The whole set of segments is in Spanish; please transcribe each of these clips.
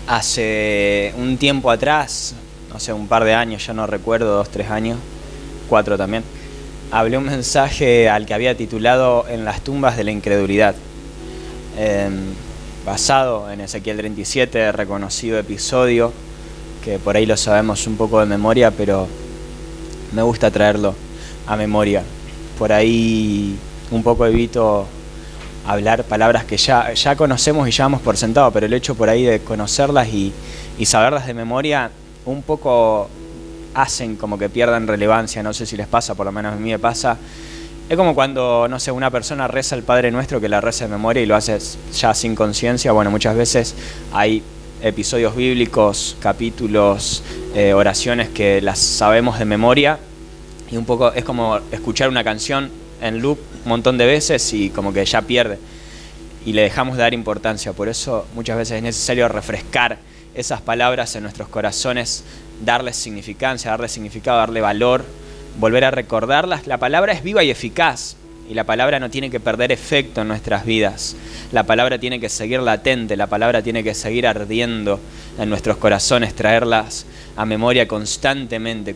Hace un tiempo atrás, no sé, un par de años, ya no recuerdo, 2, 3 años, 4 también, hablé un mensaje al que había titulado En las tumbas de la incredulidad, basado en Ezequiel 37, reconocido episodio, que por ahí lo sabemos un poco de memoria, pero me gusta traerlo a memoria. Por ahí un poco evito hablar palabras que ya conocemos y ya damos por sentado, pero el hecho por ahí de conocerlas y saberlas de memoria un poco hacen como que pierdan relevancia. No sé si les pasa, por lo menos a mí me pasa. Es como cuando, no sé, una persona reza el Padre Nuestro, que la reza de memoria y lo hace ya sin conciencia. Bueno, muchas veces hay episodios bíblicos, capítulos, oraciones que las sabemos de memoria, y un poco es como escuchar una canción en loop un montón de veces y como que ya pierde y le dejamos de dar importancia. Por eso muchas veces es necesario refrescar esas palabras en nuestros corazones, darles significancia, darles significado, darle valor, volver a recordarlas. La palabra es viva y eficaz y la palabra no tiene que perder efecto en nuestras vidas. La palabra tiene que seguir latente, la palabra tiene que seguir ardiendo en nuestros corazones, traerlas a memoria constantemente,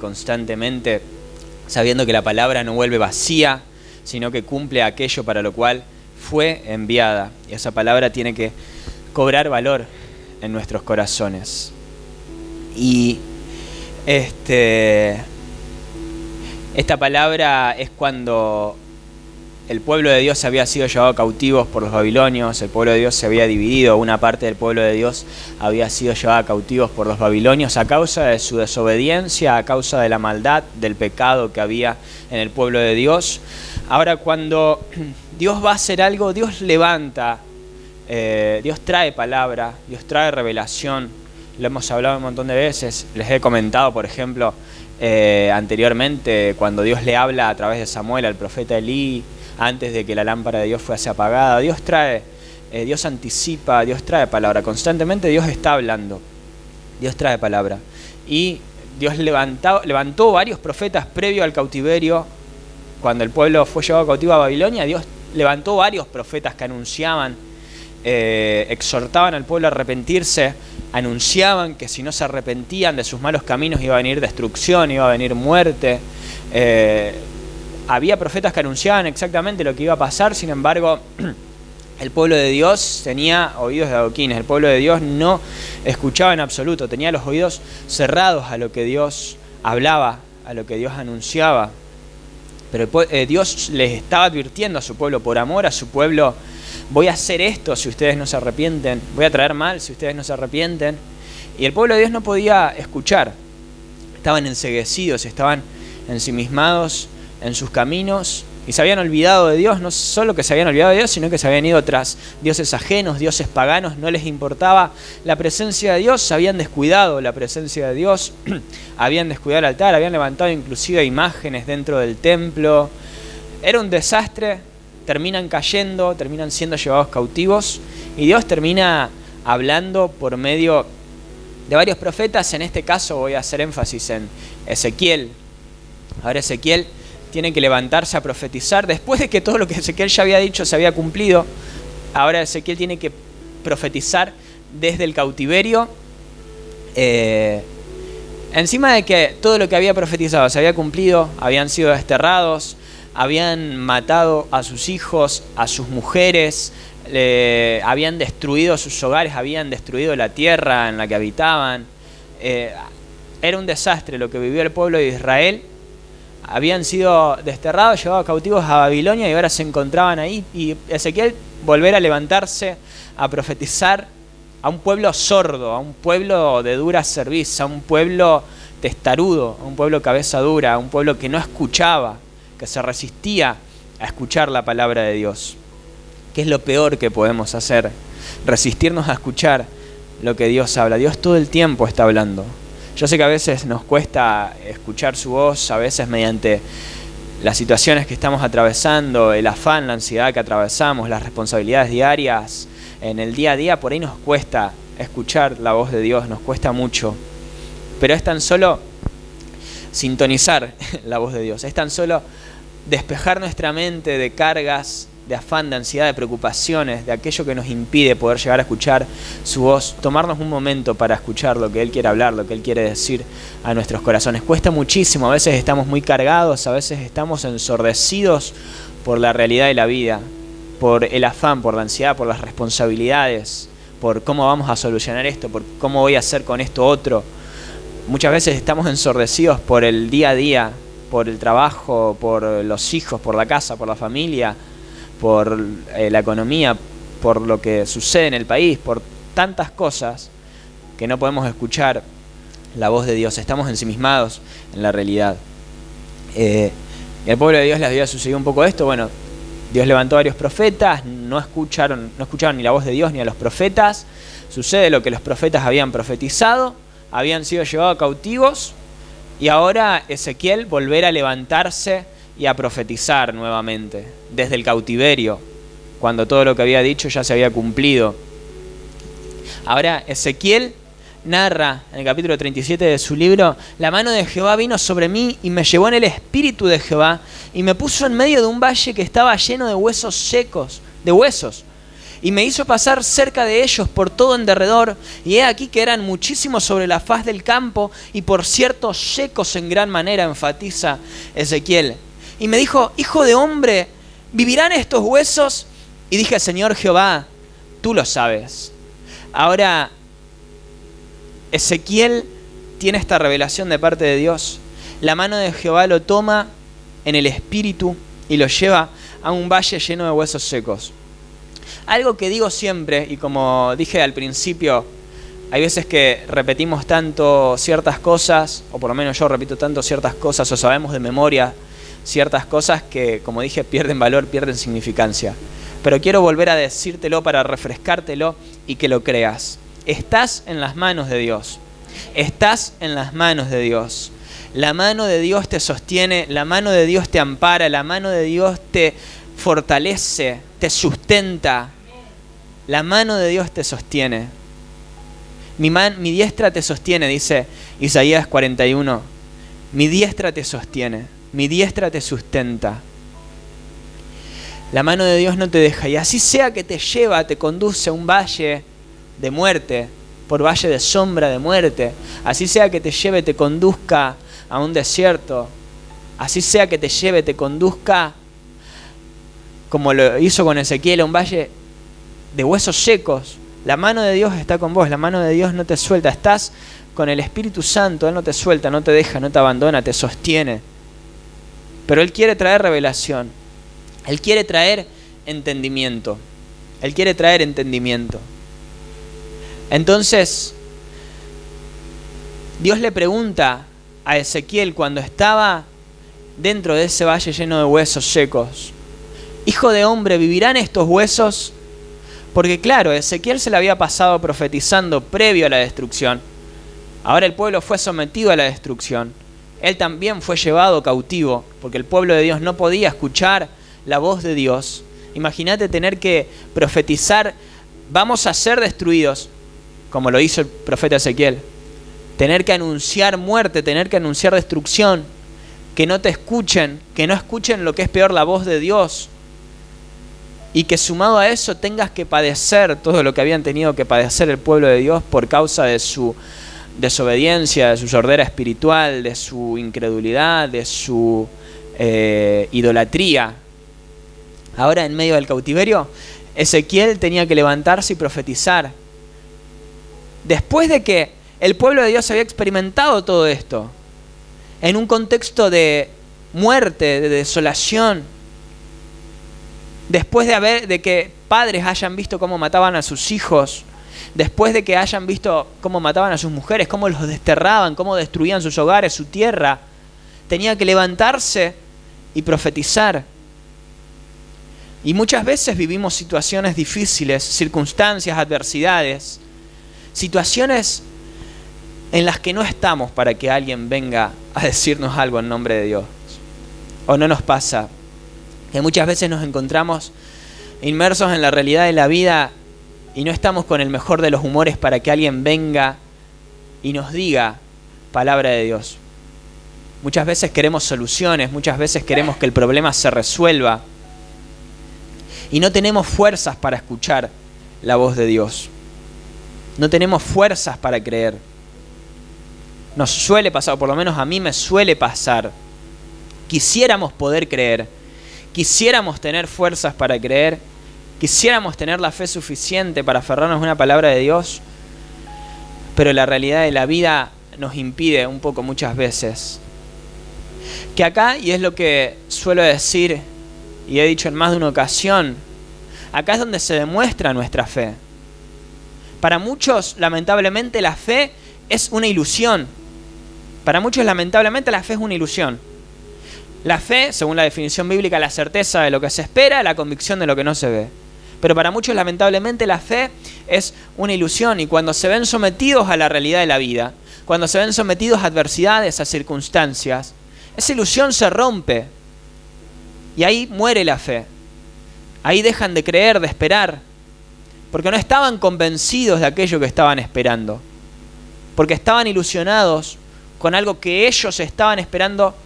sabiendo que la palabra no vuelve vacía, sino que cumple aquello para lo cual fue enviada. Y esa palabra tiene que cobrar valor en nuestros corazones. Y esta palabra es cuando el pueblo de Dios había sido llevado cautivos por los babilonios, el pueblo de Dios se había dividido, una parte del pueblo de Dios había sido llevada cautivos por los babilonios a causa de su desobediencia, a causa de la maldad, del pecado que había en el pueblo de Dios. Ahora cuando Dios va a hacer algo, Dios levanta, Dios trae palabra, Dios trae revelación. Lo hemos hablado un montón de veces, les he comentado, por ejemplo, anteriormente, cuando Dios le habla a través de Samuel al profeta Elí, antes de que la lámpara de Dios fuese apagada. Dios trae, Dios anticipa, Dios trae palabra. Constantemente Dios está hablando, Dios trae palabra. Y Dios levantó varios profetas previo al cautiverio. Cuando el pueblo fue llevado cautivo a Babilonia, Dios levantó varios profetas que anunciaban, exhortaban al pueblo a arrepentirse, anunciaban que si no se arrepentían de sus malos caminos iba a venir destrucción, iba a venir muerte. Había profetas que anunciaban exactamente lo que iba a pasar. Sin embargo, el pueblo de Dios tenía oídos de adoquines. El pueblo de Dios no escuchaba en absoluto, tenía los oídos cerrados a lo que Dios hablaba, a lo que Dios anunciaba. Pero Dios les estaba advirtiendo a su pueblo, por amor a su pueblo: voy a hacer esto si ustedes no se arrepienten, voy a traer mal si ustedes no se arrepienten. Y el pueblo de Dios no podía escuchar, estaban enceguecidos, estaban ensimismados en sus caminos y se habían olvidado de Dios. No solo que se habían olvidado de Dios, sino que se habían ido tras dioses ajenos, dioses paganos. No les importaba la presencia de Dios, se habían descuidado la presencia de Dios, habían descuidado el altar, habían levantado inclusive imágenes dentro del templo. Era un desastre. Terminan cayendo, terminan siendo llevados cautivos y Dios termina hablando por medio de varios profetas. En este caso voy a hacer énfasis en Ezequiel. Ahora Ezequiel tiene que levantarse a profetizar después de que todo lo que Ezequiel ya había dicho se había cumplido. Ahora Ezequiel tiene que profetizar desde el cautiverio, encima de que todo lo que había profetizado se había cumplido. Habían sido desterrados, habían matado a sus hijos, a sus mujeres, habían destruido sus hogares, habían destruido la tierra en la que habitaban. Era un desastre lo que vivió el pueblo de Israel. Habían sido desterrados, llevados cautivos a Babilonia y ahora se encontraban ahí. Y Ezequiel volver a levantarse, a profetizar a un pueblo sordo, a un pueblo de dura cerviz, a un pueblo testarudo, a un pueblo cabeza dura, a un pueblo que no escuchaba, que se resistía a escuchar la palabra de Dios. ¿Qué es lo peor que podemos hacer? Resistirnos a escuchar lo que Dios habla. Dios todo el tiempo está hablando. Yo sé que a veces nos cuesta escuchar su voz, a veces mediante las situaciones que estamos atravesando, el afán, la ansiedad que atravesamos, las responsabilidades diarias, en el día a día, por ahí nos cuesta escuchar la voz de Dios, nos cuesta mucho. Pero es tan solo sintonizar la voz de Dios, es tan solo despejar nuestra mente de cargas, de afán, de ansiedad, de preocupaciones, de aquello que nos impide poder llegar a escuchar su voz, tomarnos un momento para escuchar lo que Él quiere hablar, lo que Él quiere decir a nuestros corazones. Cuesta muchísimo, a veces estamos muy cargados, a veces estamos ensordecidos por la realidad de la vida, por el afán, por la ansiedad, por las responsabilidades, por cómo vamos a solucionar esto, por cómo voy a hacer con esto otro. Muchas veces estamos ensordecidos por el día a día, por el trabajo, por los hijos, por la casa, por la familia, por la economía, por lo que sucede en el país, por tantas cosas que no podemos escuchar la voz de Dios. Estamos ensimismados en la realidad. El pueblo de Dios les había sucedido un poco esto. Bueno, Dios levantó a varios profetas, no escucharon ni la voz de Dios ni a los profetas. Sucede lo que los profetas habían profetizado, habían sido llevados cautivos, y ahora Ezequiel volver a levantarse y a profetizar nuevamente desde el cautiverio, cuando todo lo que había dicho ya se había cumplido. Ahora Ezequiel narra en el capítulo 37 de su libro: la mano de Jehová vino sobre mí y me llevó en el espíritu de Jehová y me puso en medio de un valle que estaba lleno de huesos secos, y me hizo pasar cerca de ellos por todo en derredor, y he aquí que eran muchísimos sobre la faz del campo, y por cierto secos en gran manera, enfatiza Ezequiel. Y me dijo: hijo de hombre, ¿vivirán estos huesos? Y dije: Señor Jehová, tú lo sabes. Ahora Ezequiel tiene esta revelación de parte de Dios. La mano de Jehová lo toma en el espíritu y lo lleva a un valle lleno de huesos secos. Algo que digo siempre, y como dije al principio, hay veces que repetimos tanto ciertas cosas, o por lo menos yo repito tanto ciertas cosas, o sabemos de memoria ciertas cosas que, como dije, pierden valor, pierden significancia. Pero quiero volver a decírtelo para refrescártelo y que lo creas. Estás en las manos de Dios. Estás en las manos de Dios. La mano de Dios te sostiene, la mano de Dios te ampara, la mano de Dios te fortalece, te sustenta. La mano de Dios te sostiene. Mi diestra te sostiene, dice Isaías 41. Mi diestra te sostiene, mi diestra te sustenta. La mano de Dios no te deja. Y así sea que te lleva, te conduce a un valle de muerte, por valle de sombra de muerte. Así sea que te lleve, te conduzca a un desierto. Así sea que te lleve, te conduzca, como lo hizo con Ezequiel, a un valle de huesos secos. La mano de Dios está con vos, la mano de Dios no te suelta. Estás con el Espíritu Santo, Él no te suelta, no te deja, no te abandona, te sostiene. Pero Él quiere traer revelación. Él quiere traer entendimiento. Él quiere traer entendimiento. Entonces, Dios le pregunta a Ezequiel cuando estaba dentro de ese valle lleno de huesos secos: hijo de hombre, ¿vivirán estos huesos? Porque claro, Ezequiel se le había pasado profetizando previo a la destrucción. Ahora el pueblo fue sometido a la destrucción. Él también fue llevado cautivo, porque el pueblo de Dios no podía escuchar la voz de Dios. Imagínate tener que profetizar: vamos a ser destruidos, como lo hizo el profeta Ezequiel. Tener que anunciar muerte, tener que anunciar destrucción, que no te escuchen, que no escuchen lo que es peor, la voz de Dios. Y que sumado a eso tengas que padecer todo lo que habían tenido que padecer el pueblo de Dios por causa de su desobediencia, de su sordera espiritual, de su incredulidad, de su idolatría. Ahora, en medio del cautiverio, Ezequiel tenía que levantarse y profetizar. Después de que el pueblo de Dios había experimentado todo esto, en un contexto de muerte, de desolación, después de que padres hayan visto cómo mataban a sus hijos, después de que hayan visto cómo mataban a sus mujeres, cómo los desterraban, cómo destruían sus hogares, su tierra, tenía que levantarse y profetizar. Y muchas veces vivimos situaciones difíciles, circunstancias, adversidades, situaciones en las que no estamos para que alguien venga a decirnos algo en nombre de Dios. O no nos pasa que muchas veces nos encontramos inmersos en la realidad de la vida y no estamos con el mejor de los humores para que alguien venga y nos diga palabra de Dios. Muchas veces queremos soluciones, muchas veces queremos que el problema se resuelva. y no tenemos fuerzas para escuchar la voz de Dios. No tenemos fuerzas para creer. Nos suele pasar, o por lo menos a mí me suele pasar. Quisiéramos poder creer, quisiéramos tener fuerzas para creer, quisiéramos tener la fe suficiente para aferrarnos a una palabra de Dios, pero la realidad de la vida nos impide un poco muchas veces. Que acá, y es lo que suelo decir y he dicho en más de una ocasión, acá es donde se demuestra nuestra fe. Para muchos, lamentablemente, la fe es una ilusión. Para muchos, lamentablemente, la fe es una ilusión. La fe, según la definición bíblica, la certeza de lo que se espera, la convicción de lo que no se ve. Pero para muchos, lamentablemente, la fe es una ilusión, y cuando se ven sometidos a la realidad de la vida, cuando se ven sometidos a adversidades, a circunstancias, esa ilusión se rompe y ahí muere la fe. Ahí dejan de creer, de esperar, porque no estaban convencidos de aquello que estaban esperando, porque estaban ilusionados con algo que ellos estaban esperando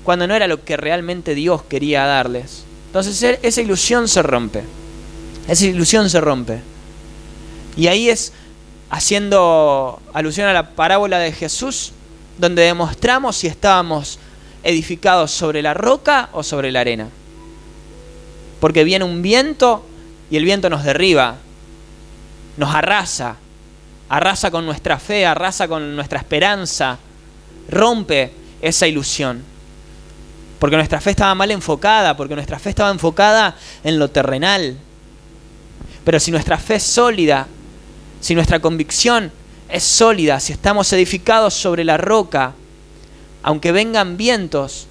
cuando no era lo que realmente Dios quería darles. Entonces esa ilusión se rompe. Esa ilusión se rompe. Y ahí es, haciendo alusión a la parábola de Jesús, donde demostramos si estábamos edificados sobre la roca o sobre la arena. Porque viene un viento y el viento nos derriba, nos arrasa, arrasa con nuestra fe, arrasa con nuestra esperanza, rompe esa ilusión. Porque nuestra fe estaba mal enfocada, porque nuestra fe estaba enfocada en lo terrenal. Pero si nuestra fe es sólida, si nuestra convicción es sólida, si estamos edificados sobre la roca, aunque vengan vientos,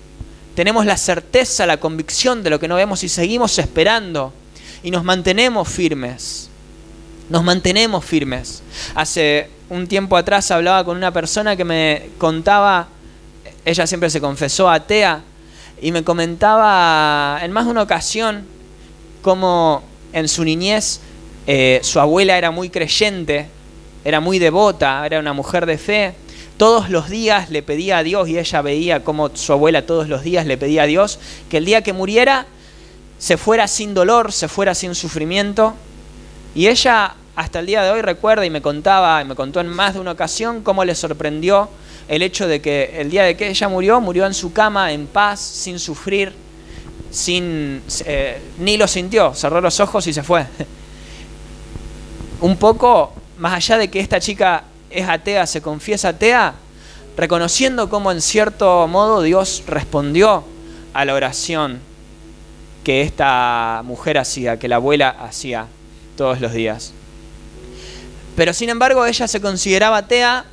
tenemos la certeza, la convicción de lo que no vemos y seguimos esperando y nos mantenemos firmes. Nos mantenemos firmes. Hace un tiempo atrás hablaba con una persona que me contaba, ella siempre se confesó atea, y me comentaba en más de una ocasión cómo en su niñez su abuela era muy creyente, era muy devota, era una mujer de fe. Todos los días le pedía a Dios, y ella veía cómo su abuela todos los días le pedía a Dios que el día que muriera se fuera sin dolor, se fuera sin sufrimiento. Y ella hasta el día de hoy recuerda y me contaba, y me contó en más de una ocasión cómo le sorprendió el hecho de que el día de que ella murió en su cama en paz, sin sufrir, ni lo sintió, cerró los ojos y se fue. Un poco más allá de que esta chica es atea, se confiesa atea, reconociendo cómo en cierto modo Dios respondió a la oración que esta mujer hacía, que la abuela hacía todos los días. Pero sin embargo ella se consideraba atea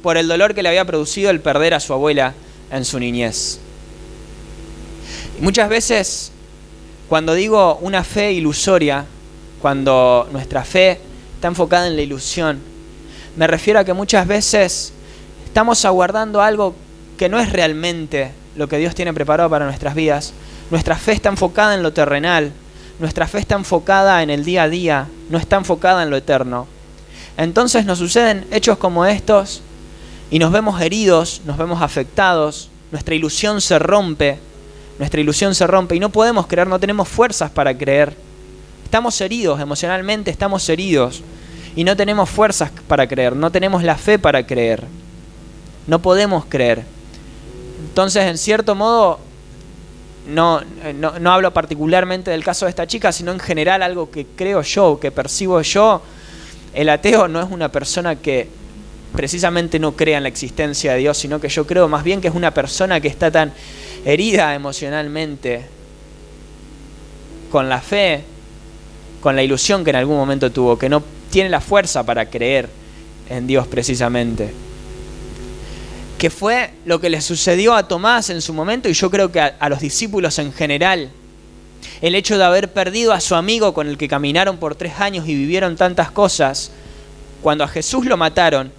por el dolor que le había producido el perder a su abuela en su niñez. Y muchas veces, cuando digo una fe ilusoria, cuando nuestra fe está enfocada en la ilusión, me refiero a que muchas veces estamos aguardando algo que no es realmente lo que Dios tiene preparado para nuestras vidas. Nuestra fe está enfocada en lo terrenal, nuestra fe está enfocada en el día a día, no está enfocada en lo eterno. Entonces nos suceden hechos como estos y nos vemos heridos, nos vemos afectados, nuestra ilusión se rompe y no podemos creer, no tenemos fuerzas para creer. Estamos heridos emocionalmente, estamos heridos y no tenemos fuerzas para creer, no tenemos la fe para creer, no podemos creer. Entonces, en cierto modo, no hablo particularmente del caso de esta chica, sino en general algo que creo yo, que percibo yo. El ateo no es una persona que precisamente no crea en la existencia de Dios, sino que yo creo más bien que es una persona que está tan herida emocionalmente con la fe, con la ilusión que en algún momento tuvo, que no tiene la fuerza para creer en Dios precisamente. Que fue lo que le sucedió a Tomás en su momento, y yo creo que a los discípulos en general. El hecho de haber perdido a su amigo con el que caminaron por 3 años y vivieron tantas cosas, cuando a Jesús lo mataron,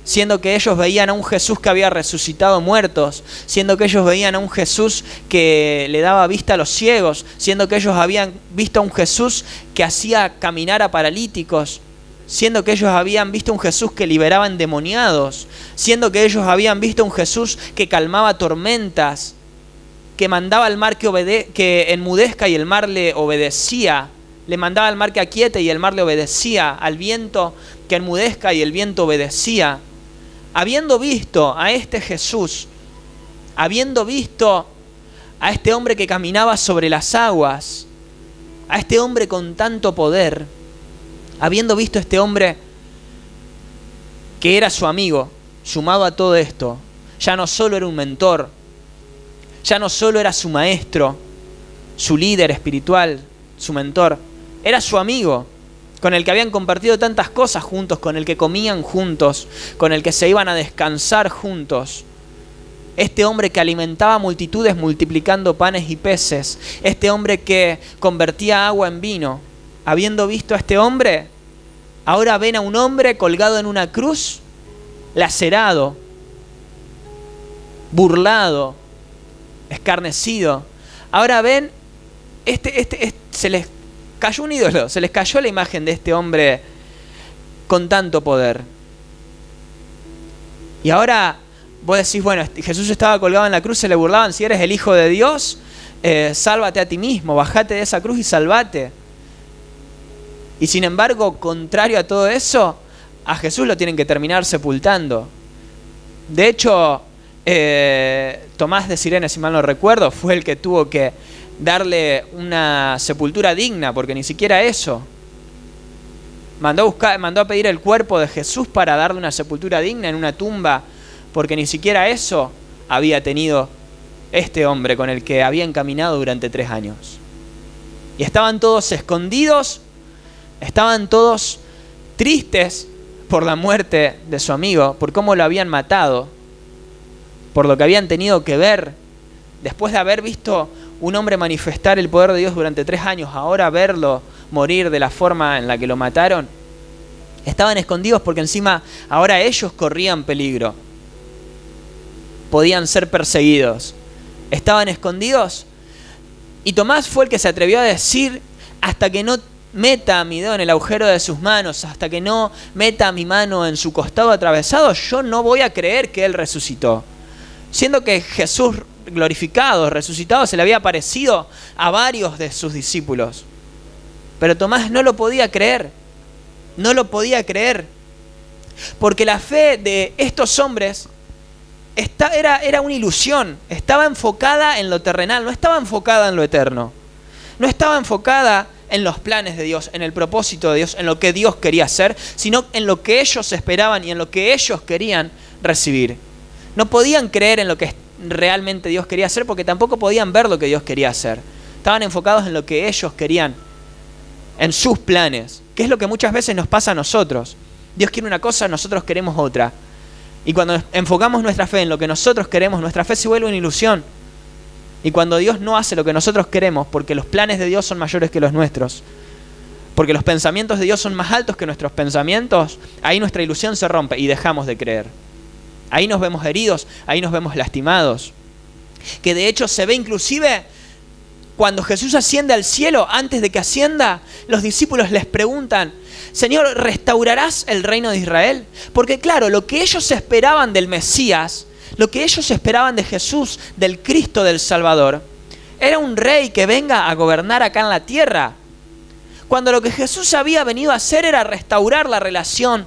siendo que ellos veían a un Jesús que había resucitado muertos, siendo que ellos veían a un Jesús que le daba vista a los ciegos, siendo que ellos habían visto a un Jesús que hacía caminar a paralíticos, siendo que ellos habían visto a un Jesús que liberaba endemoniados, siendo que ellos habían visto a un Jesús que calmaba tormentas. que mandaba al mar que enmudezca y el mar le obedecía. Le mandaba al mar que aquiete y el mar le obedecía. Al viento que enmudezca y el viento obedecía. Habiendo visto a este Jesús, habiendo visto a este hombre que caminaba sobre las aguas, a este hombre con tanto poder, habiendo visto a este hombre que era su amigo, sumado a todo esto, ya no solo era un mentor, ya no solo era su maestro, su líder espiritual, su mentor, era su amigo, con el que habían compartido tantas cosas juntos, con el que comían juntos, con el que se iban a descansar juntos. Este hombre que alimentaba multitudes multiplicando panes y peces, este hombre que convertía agua en vino. Habiendo visto a este hombre, ahora ven a un hombre colgado en una cruz, lacerado, burlado, escarnecido. Ahora ven, se les cayó un ídolo, se les cayó la imagen de este hombre con tanto poder. Y ahora vos decís, bueno, Jesús estaba colgado en la cruz, se le burlaban, si eres el Hijo de Dios, sálvate a ti mismo, bajate de esa cruz y salvate. Y sin embargo, contrario a todo eso, a Jesús lo tienen que terminar sepultando. De hecho, Tomás de Sirene, si mal no recuerdo, fue el que tuvo que darle una sepultura digna, porque ni siquiera eso. Mandó a pedir el cuerpo de Jesús para darle una sepultura digna en una tumba, porque ni siquiera eso había tenido este hombre con el que habían caminado durante 3 años. Y estaban todos escondidos, estaban todos tristes por la muerte de su amigo, por cómo lo habían matado, por lo que habían tenido que ver. Después de haber visto un hombre manifestar el poder de Dios durante 3 años, ahora verlo morir de la forma en la que lo mataron. Estaban escondidos porque encima ahora ellos corrían peligro. Podían ser perseguidos. Estaban escondidos. Y Tomás fue el que se atrevió a decir, hasta que no meta mi dedo en el agujero de sus manos, hasta que no meta mi mano en su costado atravesado, yo no voy a creer que Él resucitó. Siendo que Jesús glorificado, resucitado, se le había aparecido a varios de sus discípulos. Pero Tomás no lo podía creer. No lo podía creer. Porque la fe de estos hombres era una ilusión. Estaba enfocada en lo terrenal, no estaba enfocada en lo eterno. No estaba enfocada en los planes de Dios, en el propósito de Dios, en lo que Dios quería hacer, sino en lo que ellos esperaban y en lo que ellos querían recibir. No podían creer en lo que realmente Dios quería hacer porque tampoco podían ver lo que Dios quería hacer. Estaban enfocados en lo que ellos querían, en sus planes, que es lo que muchas veces nos pasa a nosotros. Dios quiere una cosa, nosotros queremos otra. Y cuando enfocamos nuestra fe en lo que nosotros queremos, nuestra fe se vuelve una ilusión. Y cuando Dios no hace lo que nosotros queremos, porque los planes de Dios son mayores que los nuestros, porque los pensamientos de Dios son más altos que nuestros pensamientos, ahí nuestra ilusión se rompe y dejamos de creer. Ahí nos vemos heridos, ahí nos vemos lastimados. Que de hecho se ve inclusive cuando Jesús asciende al cielo, antes de que ascienda, los discípulos les preguntan, Señor, ¿restaurarás el reino de Israel? Porque claro, lo que ellos esperaban del Mesías, lo que ellos esperaban de Jesús, del Cristo, del Salvador, era un rey que venga a gobernar acá en la tierra. Cuando lo que Jesús había venido a hacer era restaurar la relación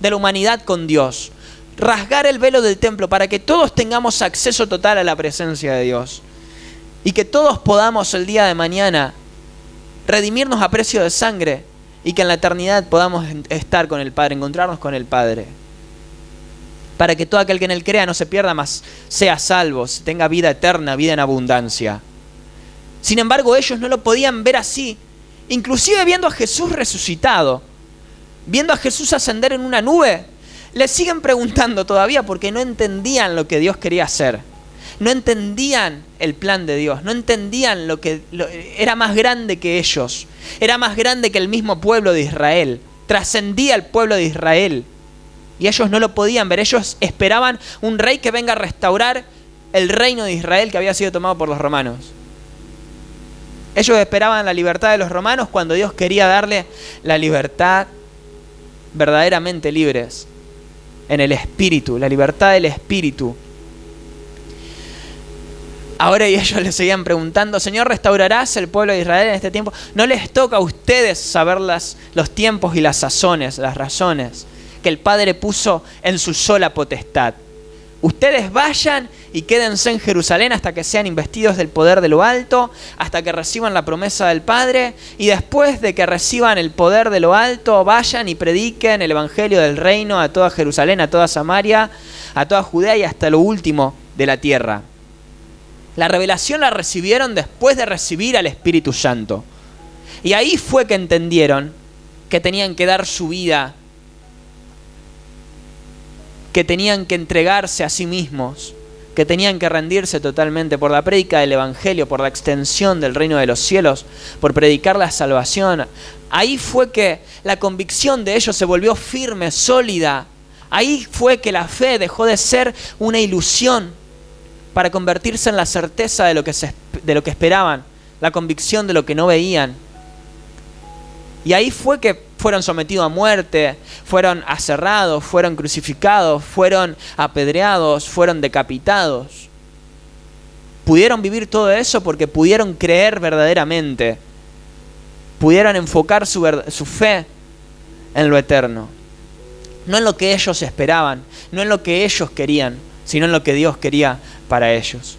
de la humanidad con Dios. Rasgar el velo del templo para que todos tengamos acceso total a la presencia de Dios. Y que todos podamos el día de mañana redimirnos a precio de sangre y que en la eternidad podamos estar con el Padre, encontrarnos con el Padre. Para que todo aquel que en Él crea no se pierda, mas sea salvo, tenga vida eterna, vida en abundancia. Sin embargo, ellos no lo podían ver así, inclusive viendo a Jesús resucitado, viendo a Jesús ascender en una nube. Le siguen preguntando todavía porque no entendían lo que Dios quería hacer. No entendían el plan de Dios. No entendían era más grande que ellos. Era más grande que el mismo pueblo de Israel. Trascendía el pueblo de Israel. Y ellos no lo podían ver. Ellos esperaban un rey que venga a restaurar el reino de Israel que había sido tomado por los romanos. Ellos esperaban la libertad de los romanos cuando Dios quería darle la libertad verdaderamente libres. En el espíritu, la libertad del espíritu. Ahora y ellos le seguían preguntando, Señor, ¿restaurarás el pueblo de Israel en este tiempo? No les toca a ustedes saber los tiempos y las sazones, las razones que el Padre puso en su sola potestad. Ustedes vayan y quédense en Jerusalén hasta que sean investidos del poder de lo alto, hasta que reciban la promesa del Padre, y después de que reciban el poder de lo alto, vayan y prediquen el evangelio del reino a toda Jerusalén, a toda Samaria, a toda Judea y hasta lo último de la tierra. La revelación la recibieron después de recibir al Espíritu Santo. Y ahí fue que entendieron que tenían que dar su vida, que tenían que entregarse a sí mismos, que tenían que rendirse totalmente por la prédica del Evangelio, por la extensión del reino de los cielos, por predicar la salvación. Ahí fue que la convicción de ellos se volvió firme, sólida. Ahí fue que la fe dejó de ser una ilusión para convertirse en la certeza de lo que esperaban, la convicción de lo que no veían. Y ahí fue que fueron sometidos a muerte, fueron aserrados, fueron crucificados, fueron apedreados, fueron decapitados. Pudieron vivir todo eso porque pudieron creer verdaderamente, pudieron enfocar su fe en lo eterno. No en lo que ellos esperaban, no en lo que ellos querían, sino en lo que Dios quería para ellos.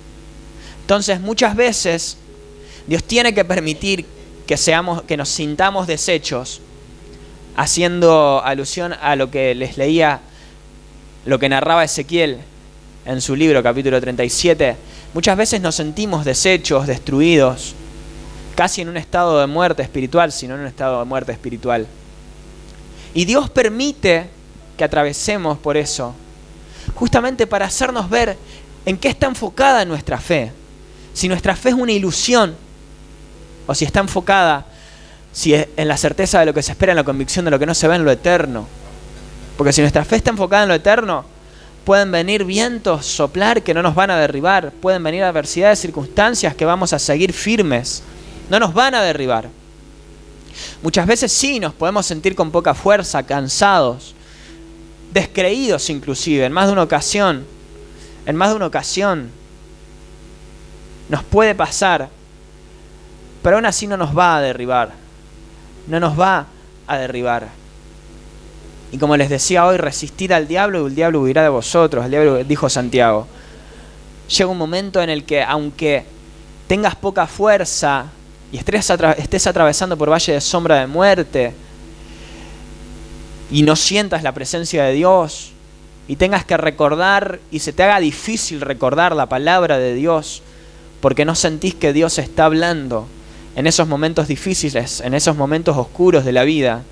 Entonces, muchas veces Dios tiene que permitir que nos sintamos deshechos, haciendo alusión a lo que les leía, lo que narraba Ezequiel en su libro, capítulo 37. Muchas veces nos sentimos deshechos, destruidos, casi en un estado de muerte espiritual, sino en un estado de muerte espiritual. Y Dios permite que atravesemos por eso, justamente para hacernos ver en qué está enfocada nuestra fe. Si nuestra fe es una ilusión, o si está enfocada en la certeza de lo que se espera, en la convicción de lo que no se ve, en lo eterno. Porque si nuestra fe está enfocada en lo eterno, pueden venir vientos, soplar que no nos van a derribar, pueden venir adversidades, circunstancias que vamos a seguir firmes, no nos van a derribar. Muchas veces sí nos podemos sentir con poca fuerza, cansados, descreídos inclusive, en más de una ocasión nos puede pasar, pero aún así no nos va a derribar, no nos va a derribar. Y como les decía hoy, resistid al diablo y el diablo huirá de vosotros, el diablo, dijo Santiago. Llega un momento en el que aunque tengas poca fuerza y estés atravesando por valle de sombra de muerte y no sientas la presencia de Dios y tengas que recordar y se te haga difícil recordar la palabra de Dios porque no sentís que Dios está hablando en esos momentos difíciles, en esos momentos oscuros de la vida,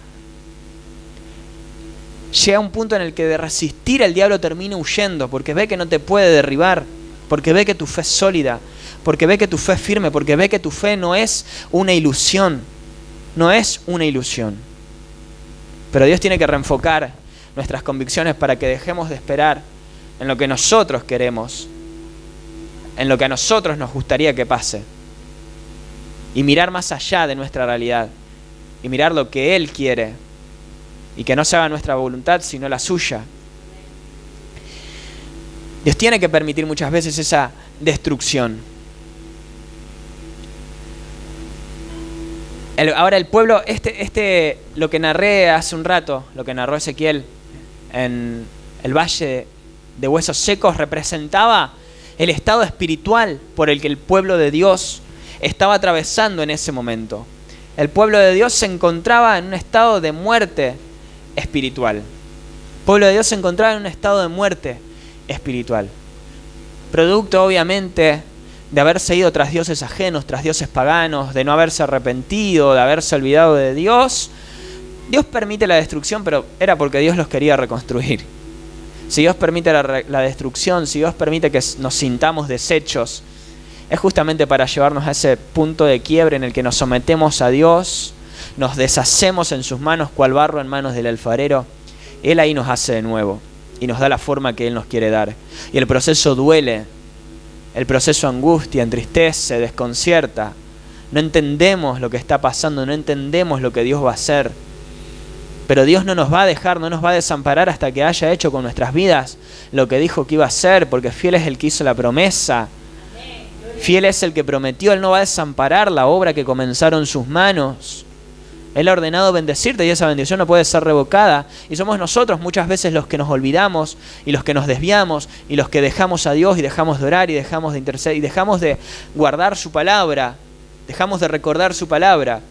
llega un punto en el que de resistir el diablo termina huyendo porque ve que no te puede derribar, porque ve que tu fe es sólida, porque ve que tu fe es firme, porque ve que tu fe no es una ilusión, no es una ilusión. Pero Dios tiene que reenfocar nuestras convicciones para que dejemos de esperar en lo que nosotros queremos, en lo que a nosotros nos gustaría que pase, y mirar más allá de nuestra realidad, y mirar lo que Él quiere, y que no se haga nuestra voluntad sino la suya. Dios tiene que permitir muchas veces esa destrucción. Ahora el pueblo, lo que narré hace un rato, lo que narró Ezequiel en el valle de huesos secos, representaba el estado espiritual por el que el pueblo de Dios estaba atravesando en ese momento. El pueblo de Dios se encontraba en un estado de muerte espiritual. El pueblo de Dios se encontraba en un estado de muerte espiritual. Producto, obviamente, de haberse ido tras dioses ajenos, tras dioses paganos, de no haberse arrepentido, de haberse olvidado de Dios. Dios permite la destrucción, pero era porque Dios los quería reconstruir. Si Dios permite la destrucción, si Dios permite que nos sintamos deshechos, es justamente para llevarnos a ese punto de quiebre en el que nos sometemos a Dios, nos deshacemos en sus manos cual barro en manos del alfarero. Él ahí nos hace de nuevo y nos da la forma que Él nos quiere dar. Y el proceso duele, el proceso angustia, entristece, desconcierta. No entendemos lo que está pasando, no entendemos lo que Dios va a hacer. Pero Dios no nos va a dejar, no nos va a desamparar hasta que haya hecho con nuestras vidas lo que dijo que iba a hacer, porque fiel es el que hizo la promesa. Fiel es el que prometió, Él no va a desamparar la obra que comenzaron sus manos. Él ha ordenado bendecirte y esa bendición no puede ser revocada. Y somos nosotros muchas veces los que nos olvidamos y los que nos desviamos y los que dejamos a Dios y dejamos de orar y dejamos de interceder y dejamos de guardar su palabra, dejamos de recordar su palabra.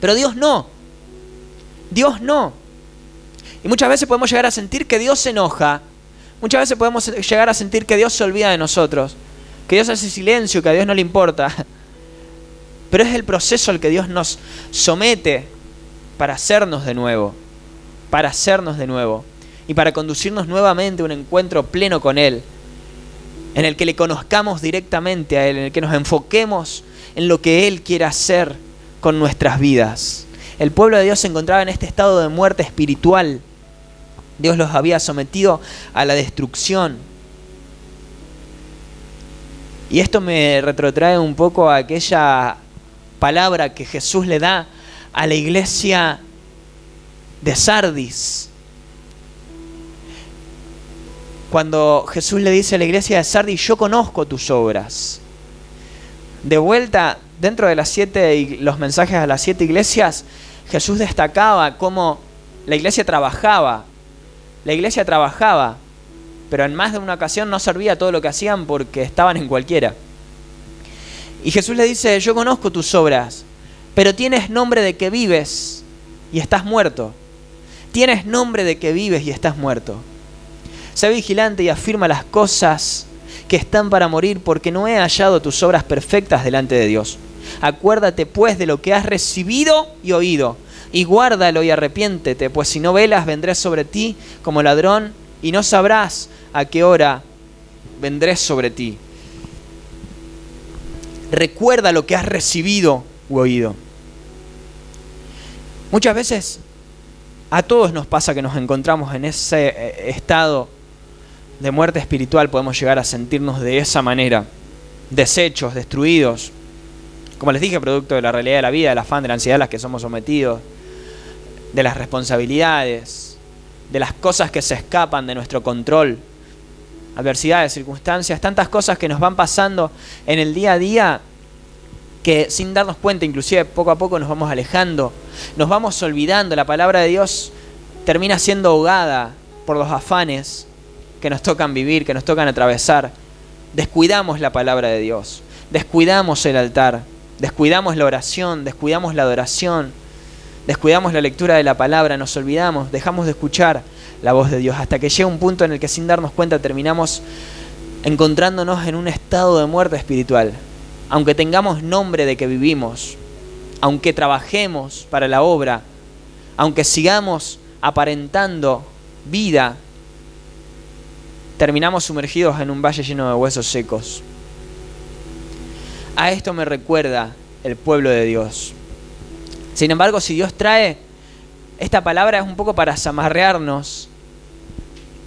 Pero Dios no. Dios no. Y muchas veces podemos llegar a sentir que Dios se enoja. Muchas veces podemos llegar a sentir que Dios se olvida de nosotros, que Dios hace silencio, que a Dios no le importa. Pero es el proceso al que Dios nos somete para hacernos de nuevo, y para conducirnos nuevamente a un encuentro pleno con Él, en el que le conozcamos directamente a Él, en el que nos enfoquemos en lo que Él quiere hacer con nuestras vidas. El pueblo de Dios se encontraba en este estado de muerte espiritual. Dios los había sometido a la destrucción. Y esto me retrotrae un poco a aquella palabra que Jesús le da a la iglesia de Sardis. Cuando Jesús le dice a la iglesia de Sardis: yo conozco tus obras. De vuelta, dentro de los mensajes a las 7 iglesias, Jesús destacaba cómo la iglesia trabajaba. La iglesia trabajaba, pero en más de una ocasión no servía todo lo que hacían porque estaban en cualquiera. Y Jesús le dice: yo conozco tus obras, pero tienes nombre de que vives y estás muerto. Tienes nombre de que vives y estás muerto. Sé vigilante y afirma las cosas que están para morir, porque no he hallado tus obras perfectas delante de Dios. Acuérdate pues de lo que has recibido y oído, y guárdalo y arrepiéntete, pues si no velas vendré sobre ti como ladrón, y no sabrás a qué hora vendré sobre ti. Recuerda lo que has recibido u oído. Muchas veces a todos nos pasa que nos encontramos en ese estado de muerte espiritual. Podemos llegar a sentirnos de esa manera, deshechos, destruidos. Como les dije, producto de la realidad de la vida, del afán, de la ansiedad a las que somos sometidos, de las responsabilidades, de las cosas que se escapan de nuestro control, adversidades, circunstancias, tantas cosas que nos van pasando en el día a día, que sin darnos cuenta, inclusive poco a poco nos vamos alejando, nos vamos olvidando. La palabra de Dios termina siendo ahogada por los afanes que nos tocan vivir, que nos tocan atravesar. Descuidamos la palabra de Dios, descuidamos el altar, descuidamos la oración, descuidamos la adoración, descuidamos la lectura de la palabra, nos olvidamos, dejamos de escuchar la voz de Dios, hasta que llega un punto en el que sin darnos cuenta terminamos encontrándonos en un estado de muerte espiritual. Aunque tengamos nombre de que vivimos, aunque trabajemos para la obra, aunque sigamos aparentando vida, terminamos sumergidos en un valle lleno de huesos secos. A esto me recuerda el pueblo de Dios. Sin embargo, si Dios trae esta palabra, es un poco para zamarrearnos,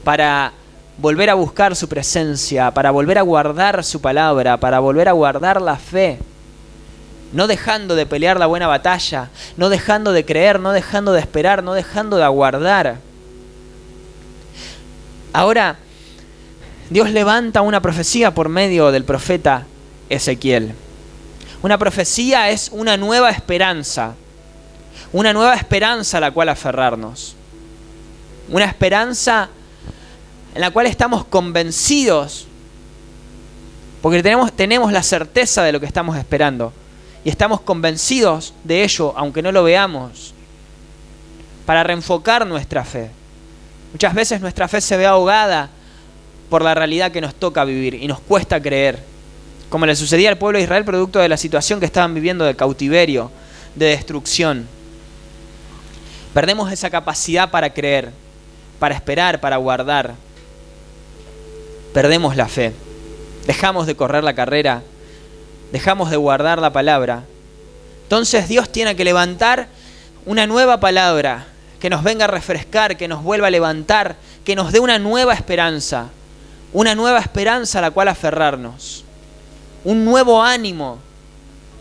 para volver a buscar su presencia, para volver a guardar su palabra, para volver a guardar la fe, no dejando de pelear la buena batalla, no dejando de creer, no dejando de esperar, no dejando de aguardar. Ahora, Dios levanta una profecía por medio del profeta Ezequiel. Una profecía es una nueva esperanza a la cual aferrarnos. Una esperanza en la cual estamos convencidos, porque tenemos la certeza de lo que estamos esperando, y estamos convencidos de ello, aunque no lo veamos, para reenfocar nuestra fe. Muchas veces nuestra fe se ve ahogada por la realidad que nos toca vivir y nos cuesta creer, como le sucedía al pueblo de Israel producto de la situación que estaban viviendo de cautiverio, de destrucción. Perdemos esa capacidad para creer, para esperar, para guardar. Perdemos la fe, dejamos de correr la carrera, dejamos de guardar la palabra. Entonces Dios tiene que levantar una nueva palabra que nos venga a refrescar, que nos vuelva a levantar, que nos dé una nueva esperanza a la cual aferrarnos, un nuevo ánimo.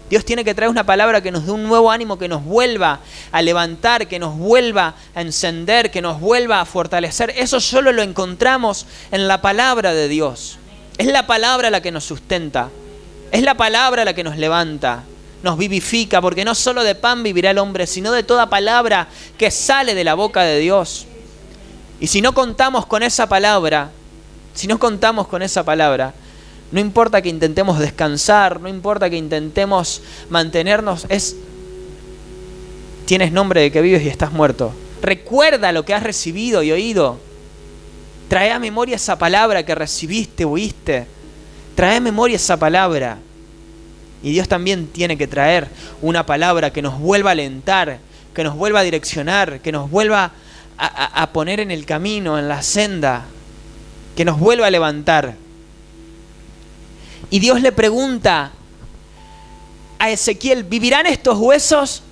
Dios tiene que traer una palabra que nos dé un nuevo ánimo, que nos vuelva a levantar, que nos vuelva a encender, que nos vuelva a fortalecer. Eso solo lo encontramos en la palabra de Dios. Es la palabra la que nos sustenta. Es la palabra la que nos levanta, nos vivifica, porque no solo de pan vivirá el hombre, sino de toda palabra que sale de la boca de Dios. Y si no contamos con esa palabra, no importa que intentemos descansar, no importa que intentemos mantenernos, tienes nombre de que vives y estás muerto. Recuerda lo que has recibido y oído. Trae a memoria esa palabra que recibiste, oíste. Trae a memoria esa palabra. Y Dios también tiene que traer una palabra que nos vuelva a alentar, que nos vuelva a direccionar, que nos vuelva a poner en el camino, en la senda, que nos vuelva a levantar. Y Dios le pregunta a Ezequiel, ¿vivirán estos huesos?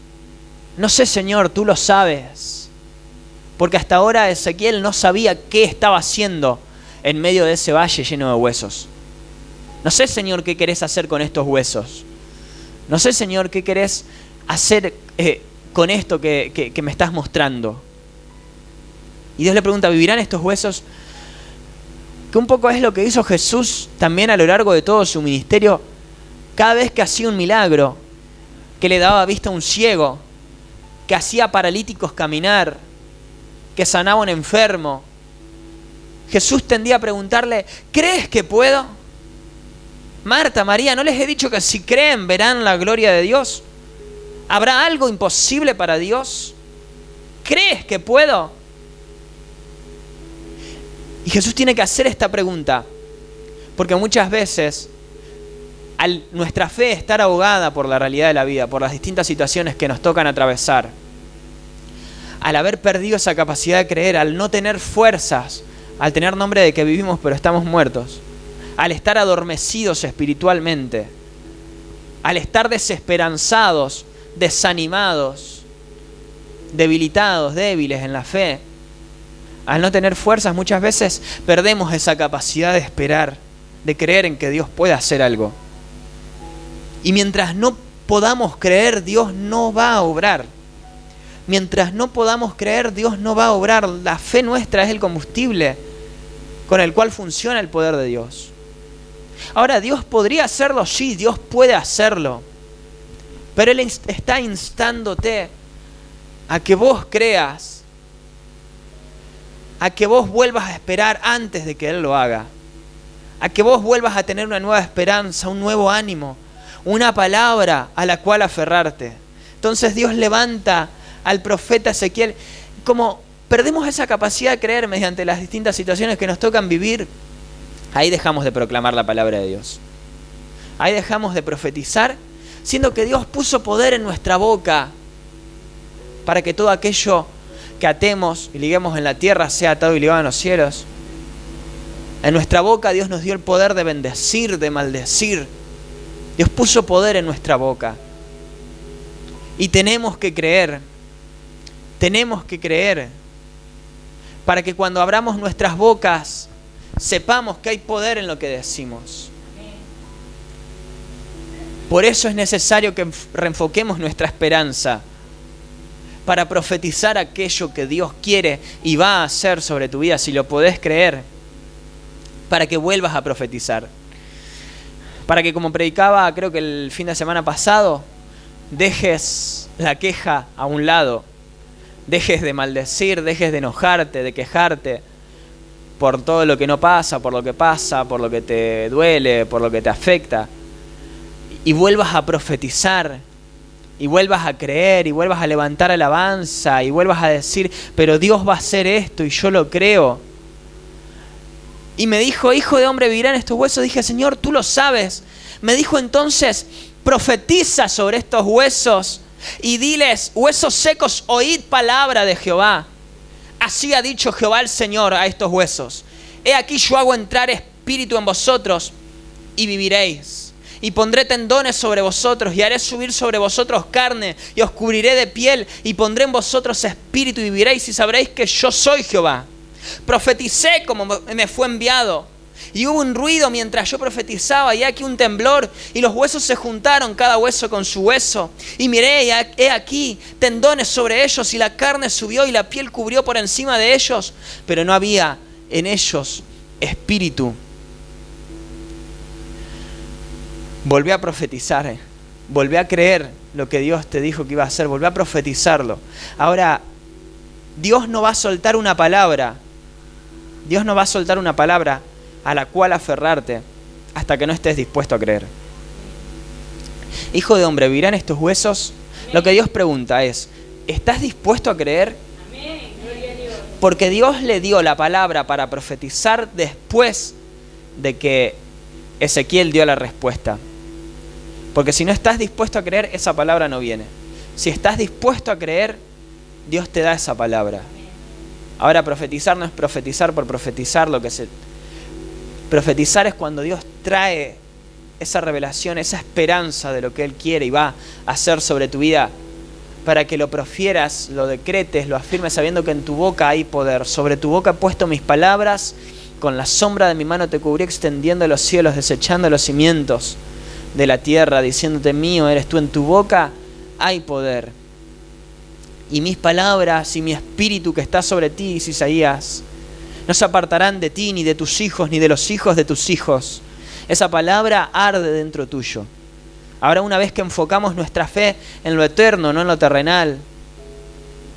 No sé, Señor, tú lo sabes. Porque hasta ahora Ezequiel no sabía qué estaba haciendo en medio de ese valle lleno de huesos. No sé, Señor, qué querés hacer con estos huesos. No sé, Señor, qué querés hacer con esto que me estás mostrando. Y Dios le pregunta, ¿vivirán estos huesos? Que un poco es lo que hizo Jesús también a lo largo de todo su ministerio. Cada vez que hacía un milagro, que le daba vista a un ciego, que hacía paralíticos caminar, que sanaba a un enfermo, Jesús tendía a preguntarle, ¿crees que puedo? Marta, María, ¿no les he dicho que si creen verán la gloria de Dios? ¿Habrá algo imposible para Dios? ¿Crees que puedo? Y Jesús tiene que hacer esta pregunta, porque muchas veces, al nuestra fe estar ahogada por la realidad de la vida, por las distintas situaciones que nos tocan atravesar, al haber perdido esa capacidad de creer, al no tener fuerzas, al tener nombre de que vivimos pero estamos muertos, al estar adormecidos espiritualmente, al estar desesperanzados, desanimados, debilitados, débiles en la fe, al no tener fuerzas, muchas veces perdemos esa capacidad de esperar, de creer en que Dios puede hacer algo. Y mientras no podamos creer, Dios no va a obrar. Mientras no podamos creer, Dios no va a obrar. La fe nuestra es el combustible con el cual funciona el poder de Dios. Ahora, ¿Dios podría hacerlo? Sí, Dios puede hacerlo. Pero Él está instándote a que vos creas, a que vos vuelvas a esperar antes de que Él lo haga, a que vos vuelvas a tener una nueva esperanza, un nuevo ánimo, una palabra a la cual aferrarte. Entonces Dios levanta al profeta Ezequiel. Como perdemos esa capacidad de creer mediante las distintas situaciones que nos tocan vivir, ahí dejamos de proclamar la palabra de Dios. Ahí dejamos de profetizar, siendo que Dios puso poder en nuestra boca para que todo aquello que atemos y liguemos en la tierra sea atado y ligado en los cielos. En nuestra boca Dios nos dio el poder de bendecir, de maldecir. Dios puso poder en nuestra boca. Y tenemos que creer para que cuando abramos nuestras bocas sepamos que hay poder en lo que decimos. Por eso es necesario que reenfoquemos nuestra esperanza para profetizar aquello que Dios quiere y va a hacer sobre tu vida, si lo podés creer, para que vuelvas a profetizar. Para que, como predicaba creo que el fin de semana pasado, dejes la queja a un lado, dejes de maldecir, dejes de enojarte, de quejarte por todo lo que no pasa, por lo que pasa, por lo que te duele, por lo que te afecta, y vuelvas a profetizar, y vuelvas a creer, y vuelvas a levantar alabanza, y vuelvas a decir, pero Dios va a hacer esto, y yo lo creo. Y me dijo, hijo de hombre, ¿vivirán estos huesos? Dije, Señor, tú lo sabes. Me dijo entonces, profetiza sobre estos huesos, y diles, huesos secos, oíd palabra de Jehová. Así ha dicho Jehová el Señor a estos huesos. He aquí yo hago entrar espíritu en vosotros, y viviréis. Y pondré tendones sobre vosotros, y haré subir sobre vosotros carne, y os cubriré de piel, y pondré en vosotros espíritu, y viviréis, y sabréis que yo soy Jehová. Profeticé como me fue enviado, y hubo un ruido mientras yo profetizaba, y aquí un temblor, y los huesos se juntaron, cada hueso con su hueso. Y miré, y he aquí tendones sobre ellos, y la carne subió, y la piel cubrió por encima de ellos, pero no había en ellos espíritu. Volvé a profetizar, volvé a creer lo que Dios te dijo que iba a hacer, volvé a profetizarlo. Ahora, Dios no va a soltar una palabra, Dios no va a soltar una palabra a la cual aferrarte hasta que no estés dispuesto a creer. Hijo de hombre, ¿vivirán estos huesos? Lo que Dios pregunta es, ¿estás dispuesto a creer? Porque Dios le dio la palabra para profetizar después de que Ezequiel dio la respuesta. Porque si no estás dispuesto a creer, esa palabra no viene. Si estás dispuesto a creer, Dios te da esa palabra. Ahora, profetizar no es profetizar por profetizar. Profetizar es cuando Dios trae esa revelación, esa esperanza de lo que Él quiere y va a hacer sobre tu vida, para que lo profieras, lo decretes, lo afirmes, sabiendo que en tu boca hay poder. Sobre tu boca he puesto mis palabras, con la sombra de mi mano te cubrí, extendiendo los cielos, desechando los cimientos de la tierra, diciéndote mío eres tú. En tu boca hay poder. Y mis palabras y mi espíritu que está sobre ti, dice Isaías, no se apartarán de ti, ni de tus hijos, ni de los hijos de tus hijos. Esa palabra arde dentro tuyo. Ahora, una vez que enfocamos nuestra fe en lo eterno, no en lo terrenal,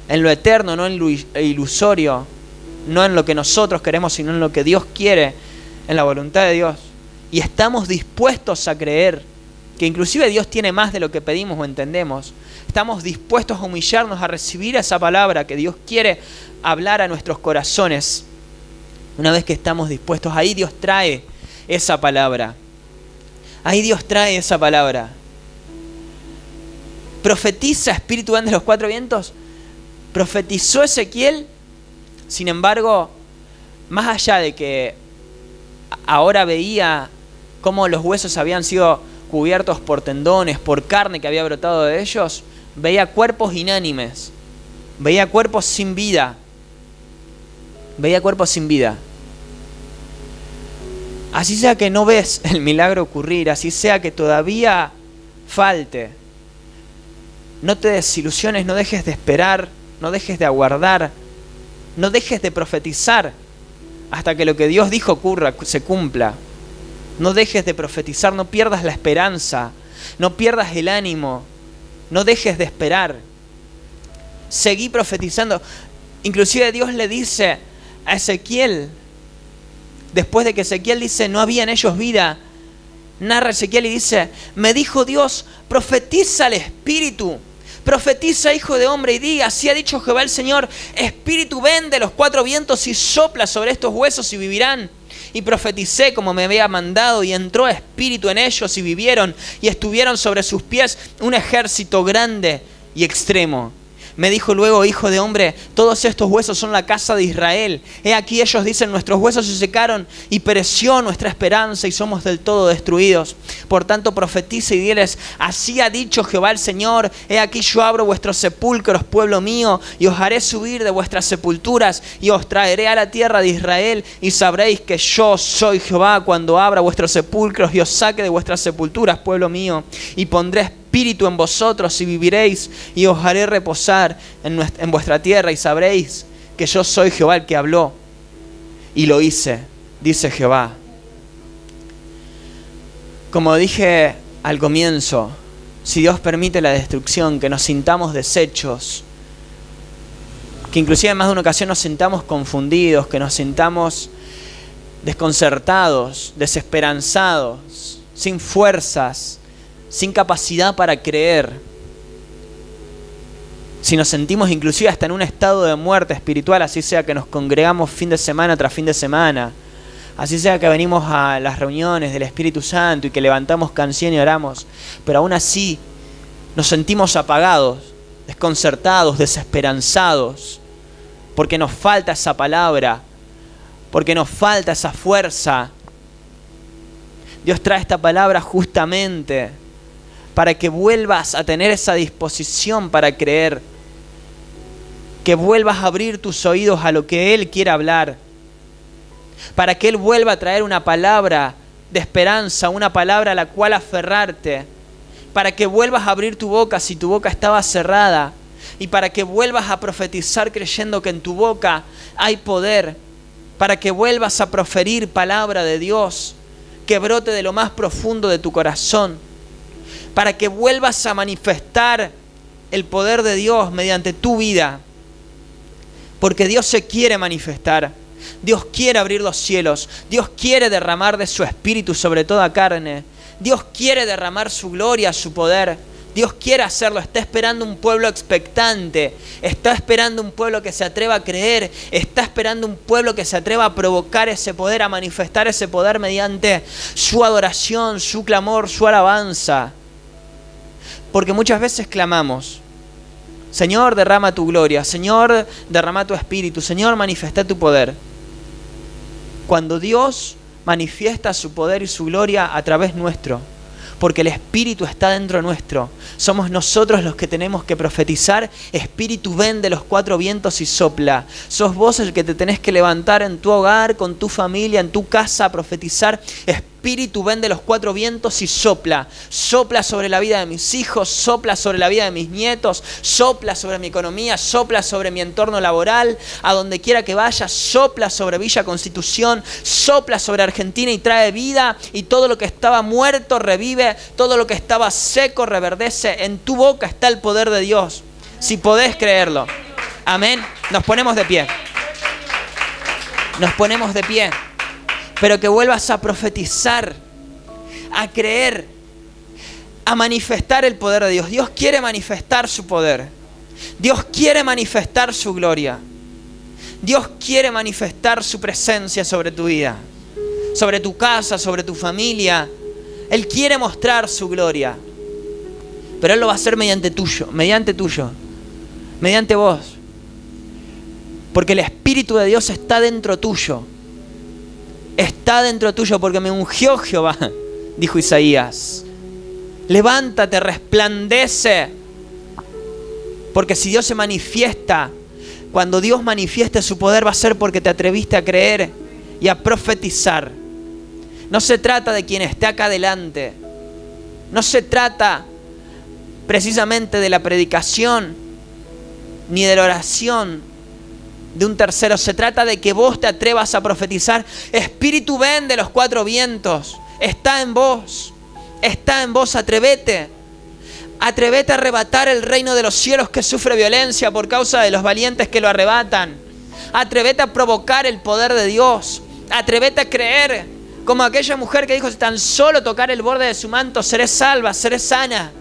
en lo eterno, no en lo ilusorio, no en lo que nosotros queremos, sino en lo que Dios quiere, en la voluntad de Dios, y estamos dispuestos a creer que inclusive Dios tiene más de lo que pedimos o entendemos, estamos dispuestos a humillarnos, a recibir esa palabra que Dios quiere hablar a nuestros corazones. Una vez que estamos dispuestos, ahí Dios trae esa palabra. Ahí Dios trae esa palabra. Profetiza, Espíritu de los cuatro vientos. Profetizó Ezequiel. Sin embargo, más allá de que ahora veía cómo los huesos habían sido cubiertos por tendones, por carne que había brotado de ellos, veía cuerpos inánimes. Veía cuerpos sin vida. Veía cuerpos sin vida. Así sea que no ves el milagro ocurrir, así sea que todavía falte, no te desilusiones, no dejes de esperar, no dejes de aguardar, no dejes de profetizar hasta que lo que Dios dijo ocurra, se cumpla. No dejes de profetizar, no pierdas la esperanza, no pierdas el ánimo, no dejes de esperar. Seguí profetizando. Inclusive Dios le dice a Ezequiel, después de que Ezequiel dice, no había en ellos vida, narra Ezequiel y dice, me dijo Dios, profetiza al Espíritu, profetiza, hijo de hombre, y di, así ha dicho Jehová el Señor, Espíritu, ven de los cuatro vientos y sopla sobre estos huesos y vivirán. Y profeticé como me había mandado, y entró Espíritu en ellos y vivieron, y estuvieron sobre sus pies un ejército grande y extremo. Me dijo luego, hijo de hombre, todos estos huesos son la casa de Israel. He aquí ellos dicen, nuestros huesos se secaron y pereció nuestra esperanza y somos del todo destruidos. Por tanto profetiza y diles, así ha dicho Jehová el Señor, he aquí yo abro vuestros sepulcros, pueblo mío, y os haré subir de vuestras sepulturas y os traeré a la tierra de Israel y sabréis que yo soy Jehová cuando abra vuestros sepulcros y os saque de vuestras sepulturas, pueblo mío, y pondré espíritu en vosotros y viviréis y os haré reposar en vuestra tierra y sabréis que yo soy Jehová el que habló y lo hice, dice Jehová. Como dije al comienzo, si Dios permite la destrucción, que nos sintamos deshechos, que inclusive en más de una ocasión nos sintamos confundidos, que nos sintamos desconcertados, desesperanzados, sin fuerzas, sin capacidad para creer, si nos sentimos inclusive hasta en un estado de muerte espiritual, así sea que nos congregamos fin de semana tras fin de semana, así sea que venimos a las reuniones del Espíritu Santo y que levantamos canción y oramos, pero aún así nos sentimos apagados, desconcertados, desesperanzados, porque nos falta esa palabra, porque nos falta esa fuerza. Dios trae esta palabra justamente para que vuelvas a tener esa disposición para creer, que vuelvas a abrir tus oídos a lo que Él quiere hablar, para que Él vuelva a traer una palabra de esperanza, una palabra a la cual aferrarte, para que vuelvas a abrir tu boca si tu boca estaba cerrada, y para que vuelvas a profetizar creyendo que en tu boca hay poder, para que vuelvas a proferir palabra de Dios, que brote de lo más profundo de tu corazón, para que vuelvas a manifestar el poder de Dios mediante tu vida. Porque Dios se quiere manifestar. Dios quiere abrir los cielos. Dios quiere derramar de su espíritu sobre toda carne. Dios quiere derramar su gloria, su poder. Dios quiere hacerlo. Está esperando un pueblo expectante. Está esperando un pueblo que se atreva a creer. Está esperando un pueblo que se atreva a provocar ese poder, a manifestar ese poder mediante su adoración, su clamor, su alabanza. Porque muchas veces clamamos: Señor, derrama tu gloria. Señor, derrama tu espíritu. Señor, manifiesta tu poder. Cuando Dios manifiesta su poder y su gloria a través nuestro, porque el Espíritu está dentro nuestro, somos nosotros los que tenemos que profetizar. Espíritu, ven de los cuatro vientos y sopla. Sos vos el que te tenés que levantar en tu hogar, con tu familia, en tu casa, a profetizar. Espíritu, ven de los cuatro vientos y sopla. Sopla sobre la vida de mis hijos, sopla sobre la vida de mis nietos, sopla sobre mi economía, sopla sobre mi entorno laboral, a donde quiera que vaya, sopla sobre Villa Constitución, sopla sobre Argentina y trae vida, y todo lo que estaba muerto revive, todo lo que estaba seco reverdece. En tu boca está el poder de Dios, si podés creerlo. Amén. Nos ponemos de pie. Nos ponemos de pie. Pero que vuelvas a profetizar, a creer, a manifestar el poder de Dios. Dios quiere manifestar su poder. Dios quiere manifestar su gloria. Dios quiere manifestar su presencia sobre tu vida, sobre tu casa, sobre tu familia. Él quiere mostrar su gloria. Pero Él lo va a hacer mediante tuyo, mediante vos. Porque el Espíritu de Dios está dentro tuyo. Está dentro tuyo, porque me ungió Jehová, dijo Isaías. Levántate, resplandece. Porque si Dios se manifiesta, cuando Dios manifieste su poder, va a ser porque te atreviste a creer y a profetizar. No se trata de quien esté acá adelante. No se trata precisamente de la predicación ni de la oración de un tercero. Se trata de que vos te atrevas a profetizar. Espíritu, ven de los cuatro vientos. Está en vos. Está en vos. Atrévete. Atrévete a arrebatar el reino de los cielos que sufre violencia por causa de los valientes que lo arrebatan. Atrévete a provocar el poder de Dios. Atrévete a creer. Como aquella mujer que dijo: si tan solo tocar el borde de su manto, seré salva, seré sana.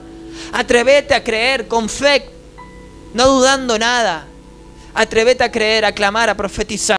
Atrévete a creer con fe, no dudando nada. Atrévete a creer, a clamar, a profetizar.